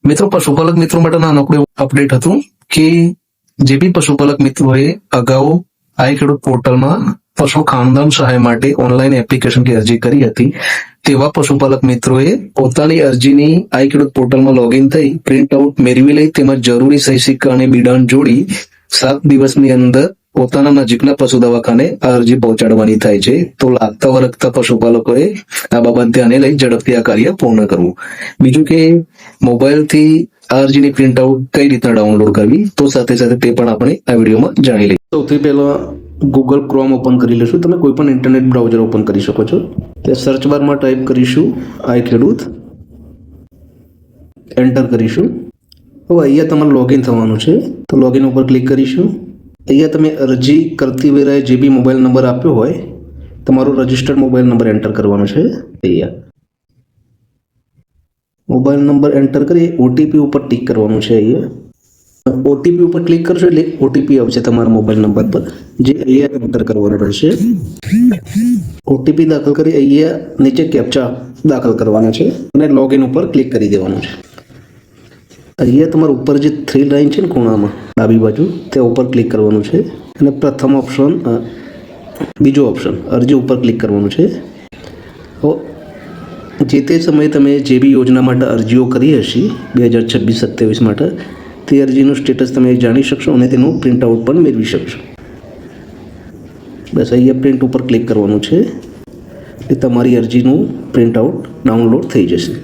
મિત્રો પશુપાલક મિત્રો માટે નાનકડું અપડેટ હતું કે જે બી પશુપાલક મિત્રોએ અગાઉ આઈ ખેડૂત પોર્ટલમાં પશુ ખાનદાન સહાય માટે ઓનલાઈન એપ્લિકેશનની અરજી કરી હતી તેવા પશુપાલક મિત્રોએ પોતાની અરજીની આઈ ખેડૂત પોર્ટલમાં લોગિન થઈ પ્રિન્ટ આઉટ મેળવી લઈ તેમજ જરૂરી સહી સિક્કા અને બિડાણ જોડી 7 દિવસની અંદર પોતાના નજીકના પશુ દવાખાને આ અરજી પહોંચાડવાની થાય છે. તો લાગતા વળગતા પશુપાલકોએ આ બાબત ધ્યાને લઈ ઝડપથી આ કાર્ય પૂર્ણ કરવું. બીજું કે મોબાઈલથી આ અરજીની પ્રિન્ટ આઉટ કઈ રીતના ડાઉનલોડ કરવી તો સાથે સાથે તે પણ આપણે આ વિડીયોમાં જાણી લઈએ. સૌથી પહેલા ગૂગલ ક્રોમ ઓપન કરી લેશું. તમે કોઈ પણ ઇન્ટરનેટ બ્રાઉઝર ઓપન કરી શકો છો. તે સર્ચ બારમાં ટાઈપ કરીશું આઈ ખેડૂત, એન્ટર કરીશું. તો અહીંયા તમારે લોગિન થવાનું છે. તો લોગિન ઉપર ક્લિક કરીશું. અહીંયા તમે અરજી કરતી વેળાએ જે બી મોબાઈલ નંબર આપ્યો હોય તમારો રજિસ્ટર્ડ મોબાઈલ નંબર એન્ટર કરવાનો છે. અહીંયા મોબાઈલ નંબર એન્ટર કરી ઓટીપી ઉપર ટિક કરવાનું છે. અહીંયા ઓટીપી ઉપર ક્લિક કરશો એટલે ઓટીપી આવશે તમારા મોબાઈલ નંબર પર, જે અહીંયા એન્ટર કરવાનો રહેશે. ઓટીપી દાખલ કરી અહીંયા નીચે કેપ્ચા દાખલ કરવાના છે અને લોગિન ઉપર ક્લિક કરી દેવાનું છે. અહીંયા તમારા ઉપર જે 3 લાઈન છે ને ખૂણામાં ડાબી બાજુ તે ઉપર ક્લિક કરવાનું છે અને પ્રથમ ઓપ્શન બીજો ઓપ્શન અરજી ઉપર ક્લિક કરવાનું છે. તો જે તે સમયે તમે જે બી યોજના માટે અરજીઓ કરી હશે 2026-27 માટે તે અરજીનું સ્ટેટસ તમે જાણી શકશો અને તેનું પ્રિન્ટ આઉટ પણ મેળવી શકશો. બસ અહીંયા પ્રિન્ટ ઉપર ક્લિક કરવાનું છે એટલે તમારી અરજીનું પ્રિન્ટ આઉટ ડાઉનલોડ થઈ જશે.